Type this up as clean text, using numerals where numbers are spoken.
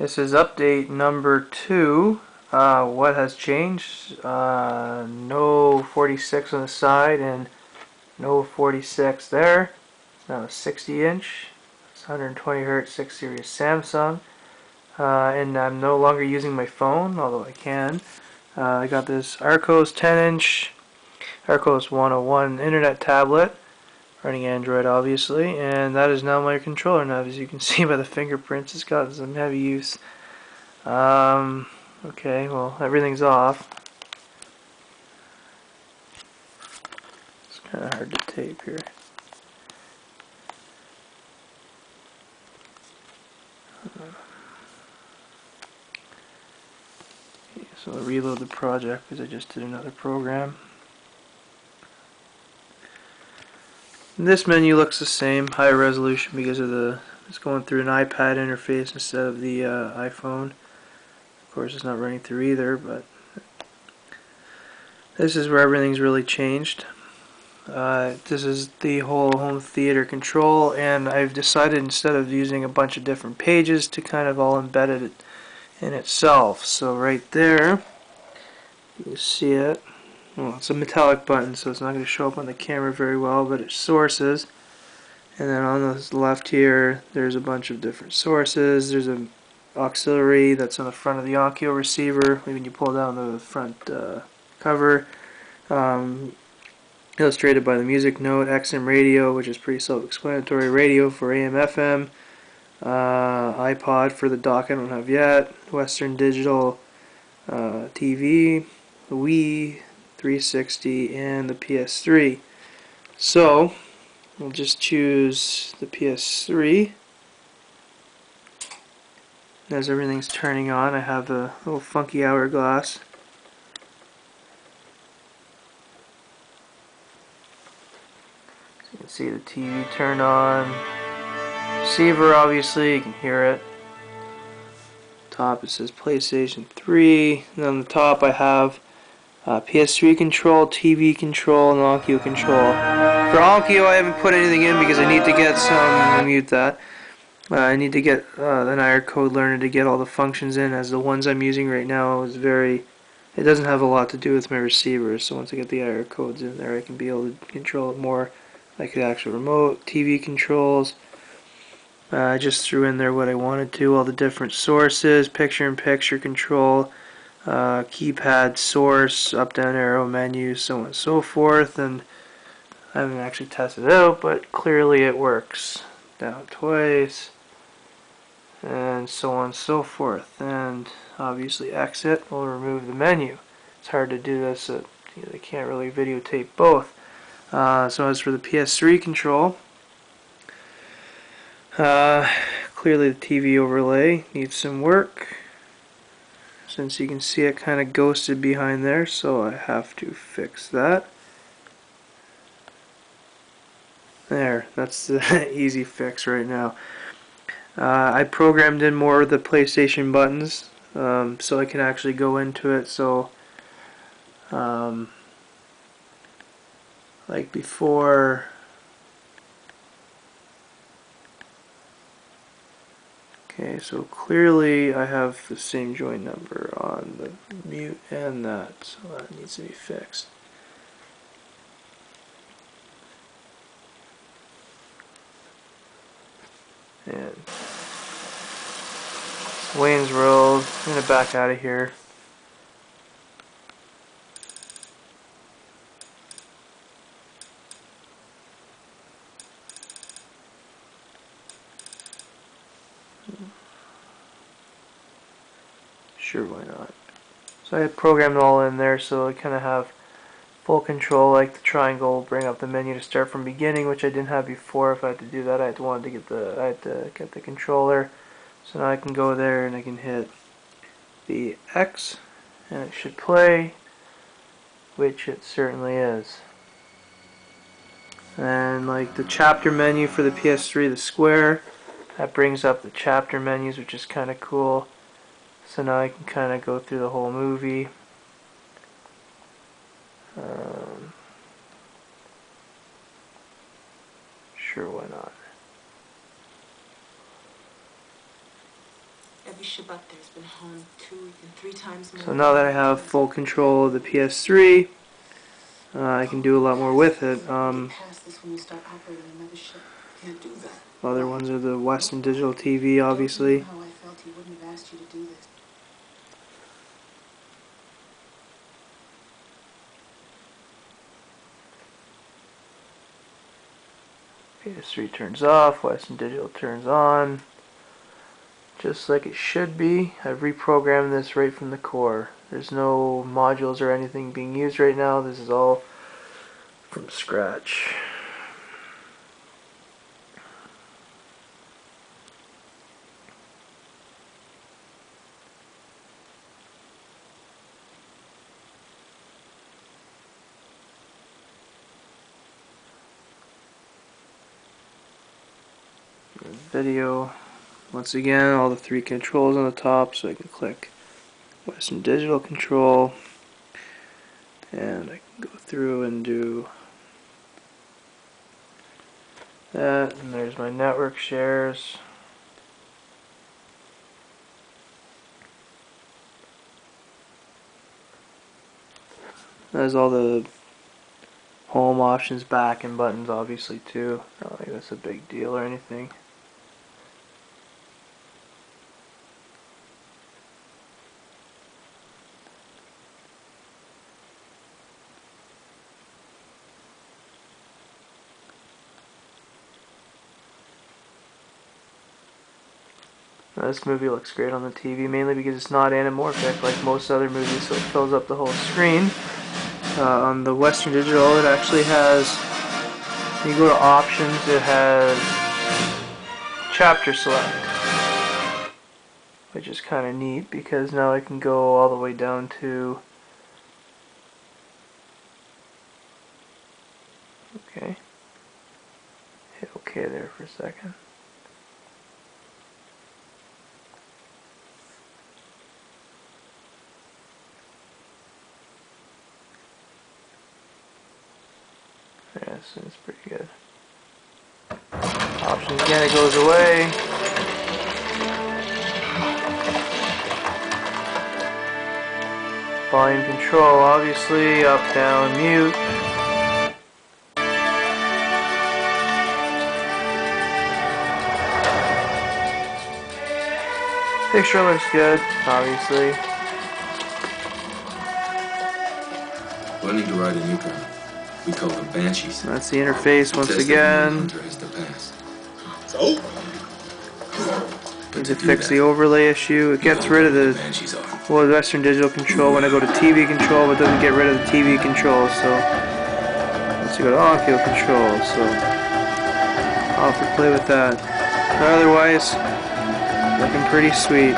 This is update number 2. What has changed? No 46 on the side and no 46 there. Now a 60 inch. It's 120 Hz 6 series Samsung. And I'm no longer using my phone, although I can. I got this Arcos 10 inch, Arcos 101 internet tablet, running Android obviously, and that is now my controller. Now, as you can see by the fingerprints, it's got some heavy use. Okay, well, everything's off. It's kind of hard to tape here. Okay, so I'll reload the project because I just did another program. This menu looks the same, higher resolution because of it's going through an iPad interface instead of the iPhone. Of course, it's not running through either, but this is where everything's really changed. This is the whole home theater control, and I've decided instead of using a bunch of different pages to kind of all embed it in itself. So right there, you can see it. Well, it's a metallic button, so it's not going to show up on the camera very well, but it's sources. And then on the left here, there's a bunch of different sources. There's an auxiliary that's on the front of the Onkyo receiver when you pull down the front cover. Illustrated by the music note, XM radio, which is pretty self-explanatory, radio for AM FM, iPod for the dock I don't have yet, Western Digital TV, the Wii 360, and the PS3. So we'll just choose the PS3. As everything's turning on, I have the little funky hourglass. You can see the TV turned on. Receiver, obviously, you can hear it. Top it says PlayStation 3. And on the top I have PS3 control, TV control, and Onkyo control. For Onkyo I haven't put anything in because I need to get some, mute that. I need to get an IR code learner to get all the functions in, as the ones I'm using right now is it doesn't have a lot to do with my receivers, so once I get the IR codes in there I can be able to control it more like the actual remote, TV controls. I just threw in there what I wanted to, all the different sources, picture-in-picture control, keypad source, up-down arrow menu, so on and so forth. And I haven't actually tested it out, but clearly it works. Down twice, and so on and so forth. And obviously exit will remove the menu. It's hard to do this, they can't really videotape both. So as for the PS3 control, clearly the TV overlay needs some work, since you can see it kind of ghosted behind there, so I have to fix that. There, that's the easy fix right now. I programmed in more of the PlayStation buttons, so I can actually go into it. So like before, okay, so clearly I have the same join number on the mute and that, so that needs to be fixed. And Wayne's Road, I'm going to back out of here. Sure, why not? So I had programmed it all in there, so I kind of have full control. Like the triangle, bring up the menu to start from beginning, which I didn't have before. If I had to do that, I had to get the controller. So now I can go there and I can hit the X, and it should play, which it certainly is. And like the chapter menu for the PS3, the square, that brings up the chapter menus, which is kind of cool. So now I can kind of go through the whole movie. Sure, why not? Every ship up there's been home 2 and 3 times more. So now that I have full control of the PS3, I can do a lot more with it. Other ones are the Western Digital TV, obviously. PS3 turns off, Western Digital turns on. Just like it should be. I've reprogrammed this right from the core. There's no modules or anything being used right now. This is all from scratch. Video. Once again, all the 3 controls on the top, so I can click Western Digital control, and I can go through and do that, and there's my network shares. There's all the home options, back and buttons obviously too. I don't think that's a big deal or anything. Now, this movie looks great on the TV, mainly because it's not anamorphic like most other movies, so it fills up the whole screen. On the Western Digital, it actually has, when you go to options, it has chapter select, which is kind of neat because now I can go all the way down to, okay, hit OK there for a second. Yeah, this is pretty good. Options again, it goes away. Volume control, obviously, up, down, mute. Picture looks good, obviously. Well, I need to ride a new car. We call them Banshees. That's the interface once again. So? Need to fix the overlay issue. It gets rid of the Western Digital control when I go to TV control, but doesn't get rid of the TV control. So once you go to on-field control, so I'll have to play with that. But otherwise, looking pretty sweet.